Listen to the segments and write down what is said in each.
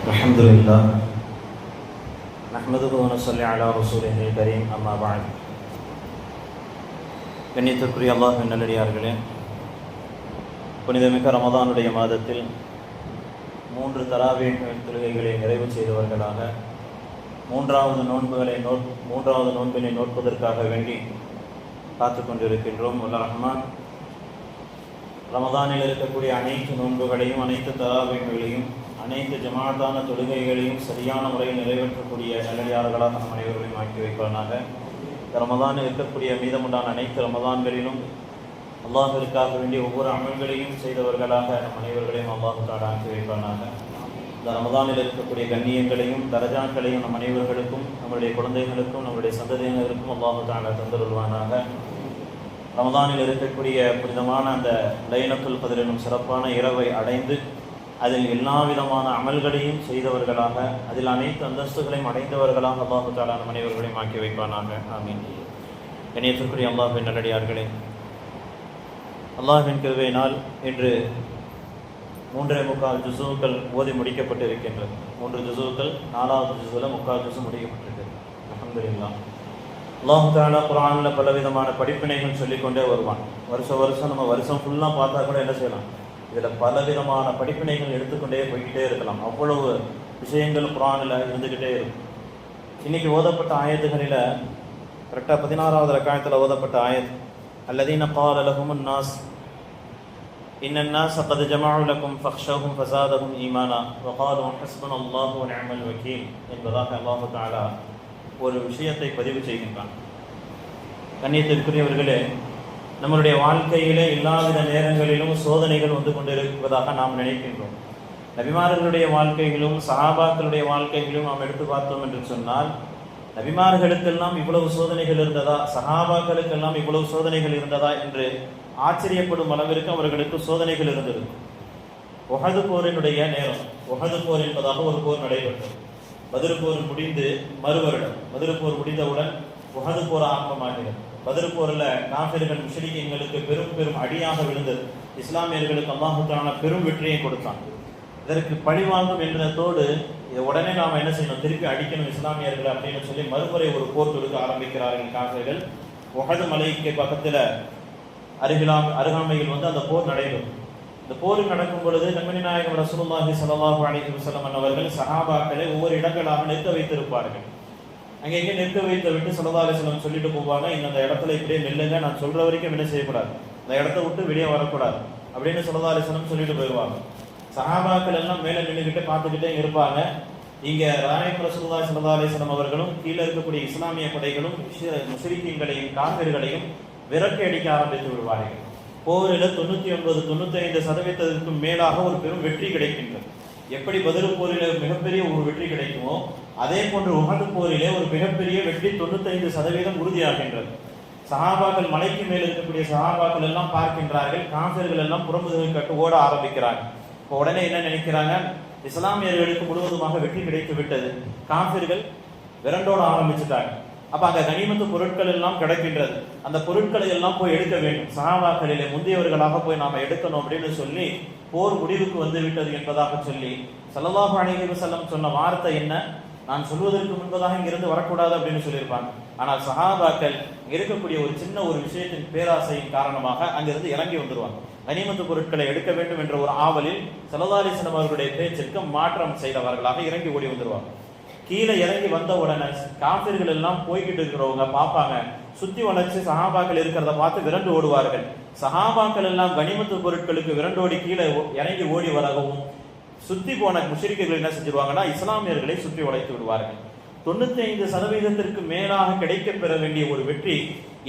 الحمد لله نحمده ونصلي على رسوله الكريم أما بعد. கண்ணியத்திற்குரிய அல்லாஹ்வின் நல்லடியார்களே, புனிதமிக்க ரமதானுடைய மாதத்தில் 3 தராவீஹ் தொழுகைகளை நிறைவு செய்தவர்களாக மூன்றாவது நோன்பினை நோட்பதற்காக வேண்டி காத்து கொண்டிருக்கின்றோம். வல்ல ரஹ்மான் ரமதானில் இருக்கக்கூடிய அனைத்து நோன்புகளையும், அனைத்து தராவீஹ்களையும், அனைத்து ஜமாத்தான தொழுகைகளையும் சரியான முறையில் நிறைவேற்றக்கூடிய நல்லடியார்களாக நம் அனைவர்களையும் ஆக்கி வைப்பானாக. ரமதானில் இருக்கக்கூடிய மீதமுண்டான அனைத்து ரமதான்களிலும் அல்லாஹிற்காக வேண்டிய ஒவ்வொரு அமல்களையும் செய்தவர்களாக நம் அனைவர்களையும் அல்லாஹ் தஆலா ஆக்கி வைப்பானாக. இந்த ரமதானில் இருக்கக்கூடிய கண்ணியங்களையும் தரஜாக்களையும் நம் அனைவர்களுக்கும், நம்முடைய குழந்தைகளுக்கும், நம்முடைய சந்ததியினருக்கும் அல்லாஹ் தஆலா தந்தருள்வானாக. ரமதானில் இருக்கக்கூடிய புனிதமான அந்த லைலத்துல் கத்ர் எனும் சிறப்பான இரவை அடைந்து அதில் எல்லா விதமான அமல்களையும் செய்தவர்களாக, அதில் அனைத்து அந்தஸ்துகளையும் அடைந்தவர்களாக அல்லாஹ் தஆலா நம் அனைவர்களையும் ஆக்கி வைப்பானாக. ஆமீன். கண்ணியத்திற்குரிய அல்லாஹ்வின் நல்லடியார்களே, அல்லாஹ்வின் கிருபையினால் இன்று 3.25 ஜுஸூக்கள் ஓதி முடிக்கப்பட்டு இருக்கின்றது. 3 ஜுஸூக்கள், 4வது ஜுஸுல 3/4 ஜுஸு முடிக்கப்பட்டிருக்கு. அல்ஹம்துலில்லாஹ். அல்லாஹ் தஆலா குர்ஆனில் பலவிதமான படிப்பினைகள் சொல்லிக்கொண்டே வருவான். வருஷம் நம்ம வருஷம் ஃபுல்லாக பார்த்தா கூட என்ன செய்யலாம், இதில் பலவிதமான படிப்பினைகள் எடுத்துக்கொண்டே போய்கிட்டே இருக்கலாம். அவ்வளவு விஷயங்கள் குர்ஆனில் இருந்துக்கிட்டே இருக்கும். இன்னைக்கு ஓதப்பட்ட ஆயத்துகளில் கரெக்டாக 16வது ரக்காயத்தில் ஓதப்பட்ட ஆயத், அல்லதீன கால லஹுமுன் நாஸ் இன்னன் நாஸ கத் ஜமஉ லக்கும் ஃபக்ஷௌஹும் ஃபஸாதஹும் ஈமானா வகாலு ஹஸ்புனல்லாஹு வ நிஅமல் வக்கீல் என்பதாக அல்லாஹ் தஆலா ஒரு விஷயத்தை பதிவு செய்கின்றான். கண்ணியத்திற்குரியவர்களே, நம்மளுடைய வாழ்க்கையிலே எல்லாவித நேரங்களிலும் சோதனைகள் வந்து கொண்டிருப்பதாக நாம் நினைக்கின்றோம். நபிமார்களுடைய வாழ்க்கைகளும் சஹாபாக்களுடைய வாழ்க்கைகளும் நாம் எடுத்து பார்த்தோம் என்று சொன்னால், நபிமார்களுக்கெல்லாம் இவ்வளவு சோதனைகள் இருந்ததா, சஹாபாக்களுக்கெல்லாம் இவ்வளவு சோதனைகள் இருந்ததா என்று ஆச்சரியப்படும் அளவிற்கு அவர்களுக்கு சோதனைகள் இருந்தது. உஹது போரினுடைய நேரம், உஹது போர் என்பதாக ஒரு போர் நடைபெற்றது. பத்ர் போர் முடிந்து மறுவருடம், பத்ர் போர் முடிந்தவுடன் உஹது போர் ஆரம்பமாகிறது. பத்ர் போரில் காஃபிர்கள் முஷ்ரிக்கீன்களுக்கு பெரும் அடியாக விழுந்தது. இஸ்லாமியர்களுக்கு அல்லாஹ் தஆலா பெரும் வெற்றியை கொடுத்தான். இதற்கு பழிவாங்கும் எண்ணத்தோடு இதை உடனே நாம் என்ன செய்யணும், திருப்பி அடிக்கணும் இஸ்லாமியர்கள் அப்படின்னு சொல்லி மறுமுறை ஒரு போர் தொடுக்க ஆரம்பிக்கிறார்கள் காஃபிர்கள். உஹது மலைக்கு பக்கத்தில் அருகாமையில் அந்த போர் நடைபெறும். இந்த போர் நடக்கும் பொழுது நபிகள் நாயகம் ரசூலுல்லாஹி ஸல்லல்லாஹு அலைஹி வஸல்லம் அவர்கள் சஹாபாக்களை ஒவ்வொரு இடங்களாக நிற்க வைத்திருப்பார்கள். அங்கே நிற்க வைத்து விட்டு ஸல்லல்லாஹு அலைஹி வஸல்லம் சொல்லிட்டு போவாங்க, இந்த இடத்துல இப்படியே நில்லுங்க, நான் சொல்ற வரைக்கும் என்ன செய்யக்கூடாது, இந்த இடத்த விட்டு வெளியே வரக்கூடாது அப்படின்னு ஸல்லல்லாஹு அலைஹி வஸல்லம் சொல்லிட்டு போயிடுவாங்க. சஹாபாக்கள் எல்லாம் மேலே நின்றுக்கிட்டு பார்த்துக்கிட்டே இருப்பாங்க. இங்க நாயகம் ரசூலுல்லாஹி ஸல்லல்லாஹு அலைஹி வஸல்லம் அவர்களும் கீழே இருக்கக்கூடிய இஸ்லாமிய படைகளும் முஸ்லிம்களையும் காஃபிர்களையும் விரட்டி அடிக்க ஆரம்பித்து விடுவார்கள். போரில் 99-95% மேலாக ஒரு பெரும் வெற்றி கிடைக்கின்றது. எப்படி பத்ர் போரிலே மிகப்பெரிய ஒரு வெற்றி கிடைக்குமோ அதே போன்று உஹது போரிலே ஒரு மிகப்பெரிய வெற்றி 95% உறுதியாகின்றது. சஹாபாக்கள் மலைக்கு மேல் இருக்கக்கூடிய சஹாபாக்கள் எல்லாம் பார்க்கின்றார்கள், காஃபிர்கள் எல்லாம் புறமுதுகை கட்டு ஓட ஆரம்பிக்கிறாங்க. இப்போ உடனே என்ன நினைக்கிறாங்க, இஸ்லாமியர்களுக்கு முழுவதுமாக வெற்றி கிடைத்து விட்டது, காஃபிர்கள் விரண்டோட ஆரம்பிச்சுட்டாங்க. அப்ப அங்க கனிமத்து பொருட்கள் எல்லாம் கிடைக்கின்றது, அந்த பொருட்களை எல்லாம் போய் எடுக்க வேண்டும், சஹாபாக்களிலே முந்தியவர்களாக போய் நாம எடுக்கணும் அப்படின்னு சொல்லி போர் முடிவுக்கு வந்து விட்டது என்பதாக சொல்லி ஸல்லல்லாஹு அலைஹி வஸல்லம் சொன்ன வார்த்தை என்ன, நான் சொல்வதற்கு முன்பதாக இங்கிருந்து வரக்கூடாது அப்படின்னு சொல்லியிருப்பாங்க. ஆனால் சஹாபாக்கள் இருக்கக்கூடிய ஒரு சின்ன ஒரு விஷயத்தின் பேராசையின் காரணமாக அங்கிருந்து இறங்கி வந்துருவாங்க. கனிமத்து பொருட்களை எடுக்க வேண்டும் என்ற ஒரு ஆவலில் ஸல்லல்லாஹு அலைஹி வஸல்லம் அவர்களுடைய பேச்சிற்கு மாற்றம் செய்தவர்களாக இறங்கி ஓடி வந்துருவாங்க. கீழே இறங்கி வந்த உடனே காஃபிர்கள் எல்லாம் போய்கிட்டு இருக்கிறவங்க பார்ப்பாங்க, சுத்தி வளைச்சு சஹாபாக்கள் இருக்கிறத பார்த்து விரண்டு ஓடுவார்கள். சஹாபாக்கள் எல்லாம் கனிமத்து பொருட்களுக்கு விரண்டோடி கீழே இறங்கி ஓடி வரவும் சுத்தி போன முஷ்ரிக்குகள் என்ன செஞ்சிருவாங்கன்னா இஸ்லாமியர்களை சுற்றி வளைத்து விடுவார்கள். 95% மேலாக கிடைக்க பெற வேண்டிய ஒரு வெற்றி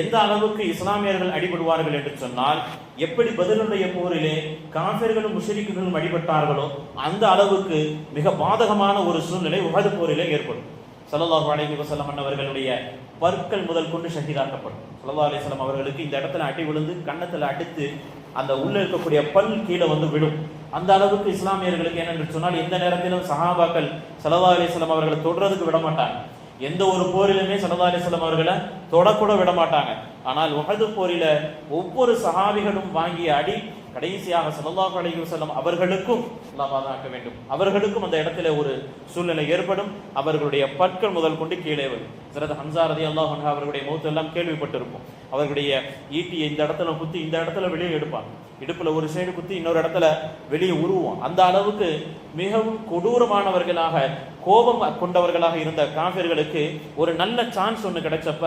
எந்த அளவுக்கு இஸ்லாமியர்கள் அடிபடுவார்கள் என்று சொன்னால், எப்படி பத்ருடைய போரிலே காஃபிர்களும் முஷ்ரிக்குகளும் அடிபட்டார்களோ அந்த அளவுக்கு மிக பாதகமான ஒரு சூழ்நிலை உஹது போரிலே ஏற்படும். ஸல்லல்லாஹு அலைஹி வஸல்லம் அவர்களுடைய பற்கள் முதல் கொண்டு ஷஹீதாக்கப்படும். ஸல்லல்லாஹு அலைஹி வஸல்லம் அவர்களுக்கு இந்த இடத்துல அடி விழுந்து கன்னத்தில் அடித்து அந்த உள்ள இருக்கக்கூடிய பல் கீழே விழும். அந்த அளவுக்கு இஸ்லாமியர்களுக்கு என்னென்று சொன்னால், எந்த நேரத்திலும் சஹாபாக்கள் ஸல்லல்லாஹு அலைஹி வஸல்லம் அவர்களை தொடுறதுக்கு விட மாட்டாங்க. எந்த ஒரு போரிலுமே ஸல்லல்லாஹு அலைஹி வஸல்லம் அவர்களை தொடக்கூட விட மாட்டாங்க. ஆனால் உஹது போரில ஒவ்வொரு சஹாபிகளும் வாங்கிய அடி கடைசியாக ஸல்லல்லாஹு அலைஹி வஸல்லம் அவர்களுக்கும் அல்லாஹ் பாதுகாக்க வேண்டும், அவர்களுக்கும் அந்த இடத்துல ஒரு சூழ்நிலை ஏற்படும். அவர்களுடைய பற்கள் முதல் கொண்டு கீழே வரும். ஹஜ்ரத் ஹம்ஸா ரலியல்லாஹு அன்ஹு அவர்களுடைய மௌத் எல்லாம் கேள்விப்பட்டிருப்போம். அவர்களுடைய ஈட்டியை இந்த இடத்துல குத்தி இந்த இடத்துல வெளியே எடுப்பாங்க, இடுப்புல ஒரு சைடு குத்தி இன்னொரு இடத்துல வெளியே உருவோம். அந்த அளவுக்கு மிகவும் கொடூரமானவர்களாக கோபம் கொண்டவர்களாக இருந்த காஃபிர்களுக்கு ஒரு நல்ல சான்ஸ் ஒன்று கிடைச்சப்ப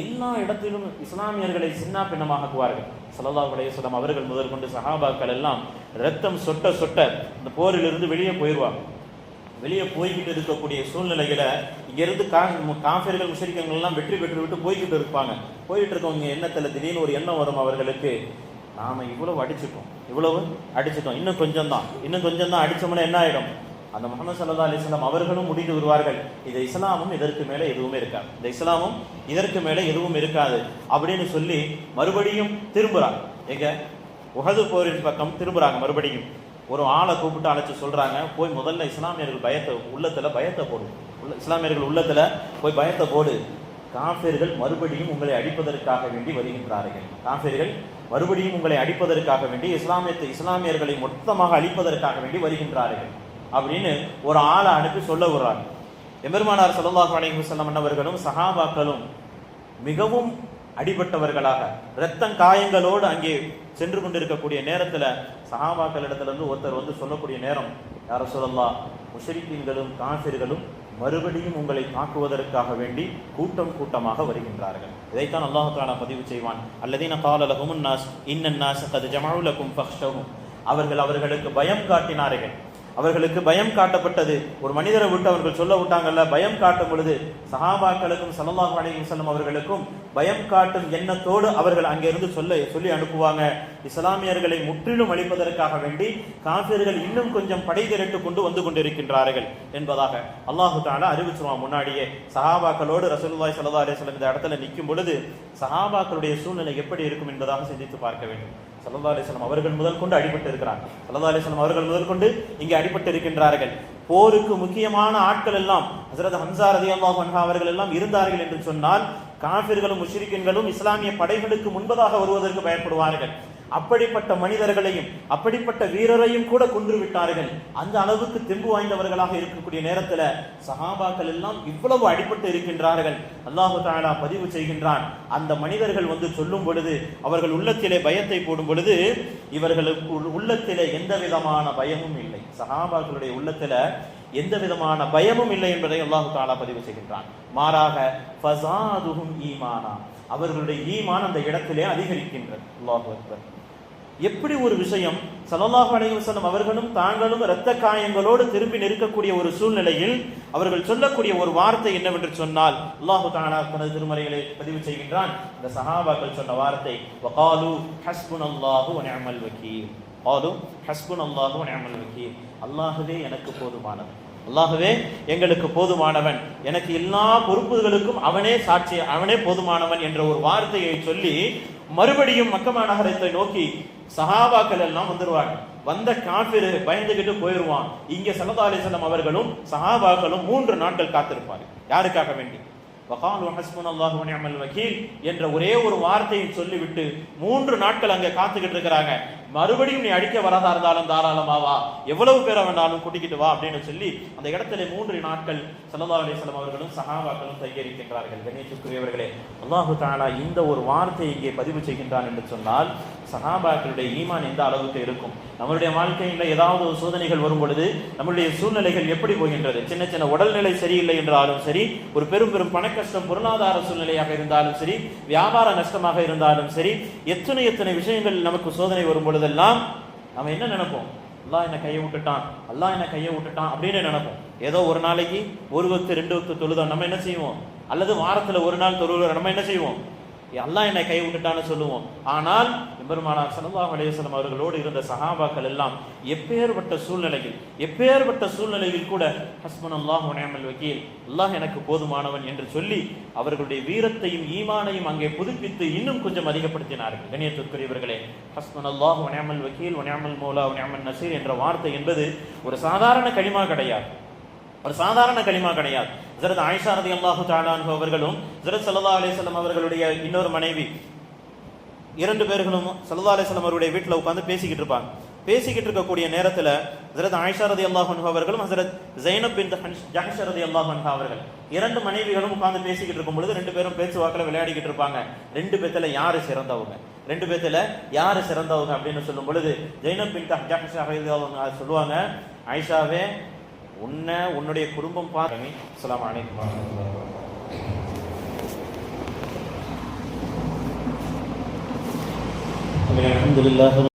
எல்லா இடத்திலும் இஸ்லாமியர்களை சின்ன பின்னமாக்குவார்கள். ஸல்லல்லாஹு அலைஹி வஸல்லம் அவர்கள் முதல் கொண்டு சஹாபாக்கள் எல்லாம் ரத்தம் சொட்ட சொட்ட இந்த போரிலிருந்து வெளியே போயிடுவாங்க. வெளியே போய்கிட்டு இருக்கக்கூடிய சூழ்நிலைகளை இங்கிருந்து காஃபிர்கள் முஷ்ரிக்குகள் எல்லாம் வெற்றி பெற்று விட்டு போய்கிட்டு இருப்பாங்க. போயிட்டு இருக்கவங்க எண்ணத்துல திடீர்னு ஒரு எண்ணம் வரும் அவர்களுக்கு, நாம இவ்வளவு அடிச்சிட்டோம், இன்னும் கொஞ்சம் தான் அடிச்சோம்னா என்ன ஆயிடும், அந்த முஹம்மது ஸல்லல்லாஹு அலைஹி வஸல்லம் அவர்களும் முடிந்து வருவார்கள், இந்த இஸ்லாமும் இதற்கு மேலே எதுவும் இருக்காது அப்படின்னு சொல்லி மறுபடியும் திரும்புறாங்க. எங்க உஹது போரின் பக்கம் திரும்புறாங்க. மறுபடியும் ஒரு ஆளை கூப்பிட்டு அழைச்சு சொல்றாங்க, போய் முதல்ல இஸ்லாமியர்கள் உள்ளத்துல பயத்தை போடு, இஸ்லாமியர்கள் உள்ளத்துல போய் பயத்தை போடு, காஃபிர்கள் மறுபடியும் உங்களை அடிப்பதற்காக வேண்டி வருகின்றார்கள், இஸ்லாமியர்களை மொத்தமாக அழிப்பதற்காக வேண்டி வருகின்றார்கள் அப்படின்னு ஒரு ஆளை அனுப்பி சொல்ல விடுறாங்க. எம்பெருமானார் ஸல்லல்லாஹு அலைஹி வஸல்லம் அவர்களும் சஹாபாக்களும் மிகவும் அடிபட்டவர்களாக இரத்தம் காயங்களோடு அங்கே சென்று கொண்டிருக்கக்கூடிய நேரத்துல சஹாபாக்கள் இடத்திலிருந்து ஒருத்தர் வந்து சொல்லக்கூடிய நேரம், யா ரசூலல்லாஹ், முஷ்ரிக்கீன்களும் காஃபிர்களும் மறுபடியும் உங்களை தாக்குவதற்காக வேண்டி கூட்டமாக வருகின்றார்கள். இதைத்தான் அல்லாஹ் தஆலா பதிவு செய்வான். அல்லதீன கால லஹுமுன் நாஸ் இன்னன் நாஸ கத் ஜமஉ லகும் ஃபக்ஷவும். அவர்களுக்கு பயம் காட்டினார்கள், அவர்களுக்கு பயம் காட்டப்பட்டது. ஒரு மனிதரை விட்டு அவர்கள் சொல்ல விட்டாங்கல்ல, பயம் காட்டும் பொழுது சஹாபாக்களுக்கும் ஸல்லல்லாஹு அலைஹி வஸல்லம் அவர்களுக்கும் பயம் காட்டும் எண்ணத்தோடு அவர்கள் அங்கிருந்து சொல்லி அனுப்புவாங்க, இஸ்லாமியர்களை முற்றிலும் அழிப்பதற்காக வேண்டி காஃபிர்கள் இன்னும் கொஞ்சம் படை திரட்டு கொண்டு வந்து கொண்டிருக்கின்றார்கள் என்பதாக அல்லாஹு தஆலா அறிவிச்சிருவான். முன்னாடியே சஹாபாக்களோடு ரசூலுல்லாஹி ஸல்லல்லாஹு அலைஹி வஸல்லம் இந்த இடத்துல நிற்கும் பொழுது சஹாபாக்களுடைய சூழ்நிலை எப்படி இருக்கும் என்பதாக சிந்தித்து பார்க்க வேண்டும். ஸல்லல்லாஹு அலைஹி வஸல்லம் அவர்கள் முதல் கொண்டு அடிபட்டு இருக்கிறார்கள், ஸல்லல்லாஹு அலைஹி வஸல்லம் அவர்கள் முதல் கொண்டு இங்கே அடிபட்டு இருக்கின்றார்கள். போருக்கு முக்கியமான ஆட்கள் எல்லாம் ஹஜ்ரத் ஹம்ஸா ரலியல்லாஹு அன்ஹு அவர்கள் எல்லாம் இருந்தார்கள் என்று சொன்னால் காஃபிர்களும் முஷ்ரிக்கீன்களும் இஸ்லாமிய படைகளுக்கு முன்பதாக வருவதற்கு பயப்படுவார்கள். அப்படிப்பட்ட மனிதர்களையும் அப்படிப்பட்ட வீரரையும் கூட கொன்று விட்டார்கள். அந்த அளவுக்கு தெம்பு வாய்ந்தவர்களாக இருக்கக்கூடிய நேரத்தில் சஹாபாக்கள் எல்லாம் இவ்வளவு அடிபட்டு இருக்கின்றார்கள். அல்லாஹு தஆலா பதிவு செய்கின்றான், அந்த மனிதர்கள் வந்து சொல்லும் பொழுது, அவர்கள் உள்ளத்திலே பயத்தை போடும் பொழுது, இவர்களுக்கு உள்ளத்திலே எந்த விதமான பயமும் இல்லை, சஹாபாக்களுடைய உள்ளத்தில எந்த விதமான பயமும் இல்லை என்பதை அல்லாஹு தஆலா பதிவு செய்கின்றான். மாறாக ஃபஸாதுஹும் ஈமானா, அவர்களுடைய ஈமான் அந்த இடத்திலே அதிகரிக்கின்றது. அல்லாஹு அக்பர். எப்படி ஒரு விஷயம், ஸல்லல்லாஹு அலைஹி வஸல்லம் அவர்களும் தாங்களும் இரத்த காயங்களோடு திரும்பி நிற்கக்கூடிய ஒரு சூழ்நிலையில் அவர்கள் சொல்லக்கூடிய ஒரு வார்த்தை என்னவென்று சொன்னால், அல்லாஹு தஆலா தனது திருமறைகளை பதிவு செய்கின்றான். இந்த சஹாபாக்கள் சொன்ன வார்த்தை, வகாலு ஹஸ்புனல்லாஹு வ நிஅமல் வகீல், அல்லாஹுவே எனக்கு போதுமானவன், அல்லாஹுவே எங்களுக்கு போதுமானவன், எனக்கு எல்லா பொறுப்புகளுக்கும் அவனே சாட்சி, அவனே போதுமானவன் என்ற ஒரு வார்த்தையை சொல்லி மறுபடியும் மக்கமா நகரத்தை நோக்கி சஹாபாக்கள் எல்லாம் வந்துருவாங்க. வந்த காஃபிர் பயந்துகிட்டு போயிடுவான். இங்க ஸல்லல்லாஹு அலைஹி வஸல்லம் அவர்களும் சஹாபாக்களும் 3 நாட்கள் காத்திருப்பார்கள். யாருக்காக வேண்டி? வகாலு ஹஸ்புனல்லாஹு வ நிஅமல் வகீல் என்ற ஒரே ஒரு வார்த்தையை சொல்லிவிட்டு 3 நாட்கள் அங்க காத்துக்கிட்டு இருக்கிறாங்க. மறுபடியும் நீ அடிக்க வரதா இருந்தாலும் தாராளமா வா, எவ்வளவு பேரை வேண்டாலும் கூட்டிக்கிட்டு வா அப்படின்னு சொல்லி அந்த இடத்துல 3 நாட்கள் ஸல்லல்லாஹு அலைஹி வஸல்லம் அவர்களும் சஹாபாக்களும் தயாரிக்கின்றார்கள். கண்ணியத்துக்குரியவர்களே, அல்லாஹு தஆலா இந்த ஒரு வார்த்தையை இங்கே பதிவு செய்கின்றான் என்று சொன்னால் சஹாபாக்களுடைய ஈமான் எந்த அளவுக்கு இருக்கும். நம்மளுடைய வாழ்க்கையில் ஏதாவது ஒரு சோதனைகள் வரும் பொழுது நம்மளுடைய சூழ்நிலைகள் எப்படி போகின்றது, சின்ன சின்ன உடல்நிலை சரியில்லை என்றாலும் சரி, ஒரு பெரும் பெரும் பண கஷ்டம், பொருளாதார சூழ்நிலையாக இருந்தாலும் சரி, வியாபார நஷ்டமாக இருந்தாலும் சரி, எத்தனை விஷயங்கள் நமக்கு சோதனை வரும் பொழுதெல்லாம் நம்ம என்ன நினைப்போம், அல்லாஹ் என்ன கையை விட்டுட்டான் அப்படின்னு நினைப்போம். ஏதோ ஒரு நாளைக்கு 1 வக்து 2 வக்து தொழுதோம், நம்ம என்ன செய்வோம், அல்லது வாரத்துல 1 நாள் தொழுவோம், நம்ம என்ன செய்வோம், அல்லாஹ் என்னை கை விட்டுட்டான்னு சொல்லுவோம். ஆனால் எம்பெருமானார் ஸல்லல்லாஹு அலைஹி வஸல்லம் அவர்களோடு இருந்த சஹாபாக்கள் எல்லாம் எப்பேற்பட்ட சூழ்நிலையில் கூட ஹஸ்புனல்லாஹு வ நிஅமல் வகீல், அல்லாஹ் எனக்கு போதுமானவன் என்று சொல்லி அவர்களுடைய வீரத்தையும் ஈமானையும் அங்கே புதுப்பித்து இன்னும் கொஞ்சம் அதிகப்படுத்தினார்கள். கண்ணியத்துக்குரியவர்களே, ஹஸ்புனல்லாஹு வ நிஅமல் வகீல் வ நிஅமல் மௌலா வ நிஅமன் நஸீர் என்ற வார்த்தை என்பது ஒரு சாதாரண கலிமா கிடையாது. ஹஜ்ரத் ஆயிஷா ரலியல்லாஹு தஆலா அன்ஹா அவர்களும் ஹஜ்ரத் ஸல்லல்லாஹு அலைஹி வஸல்லம் அவர்களுடைய இன்னொரு மனைவி இரண்டு பேர்களும் ஸல்லல்லாஹு அலைஹி வஸல்லம் அவருடைய வீட்டில் உட்கார்ந்து பேசிக்கிட்டு இருப்பாங்க. பேசிக்கிட்டு இருக்கக்கூடிய நேரத்தில் ஹஸரத் ஆயிஷா ரலியல்லாஹு அன்ஹா அவர்களும் ஹஸரத் ஸைனப் பின்த் ஜஹ்ஷ் ரலியல்லாஹு அன்ஹா அவர்கள் இரண்டு மனைவிகளும் உட்கார்ந்து பேசிக்கிட்டு இருக்கும் பொழுது ரெண்டு பேரும் பேச்சு வாக்கில் விளையாடிக்கிட்டு இருப்பாங்க. ரெண்டு பேத்துல யாரு சிறந்தவங்க, ரெண்டு பேத்துல யாரு சிறந்தவங்க அப்படின்னு சொல்லும் பொழுது ஸைனப் பின்த் ஜஹ்ஷ் ரலியல்லாஹு அன்ஹா சொல்லுவாங்க, ஆயிஷாவே உன்னுடைய குடும்பம் பாருங்க. அஸ்ஸலாமு அலைக்கும் வரஹ்மத்துல்லாஹி வபரகாத்துஹு. அல்ஹம்துலில்லாஹ்.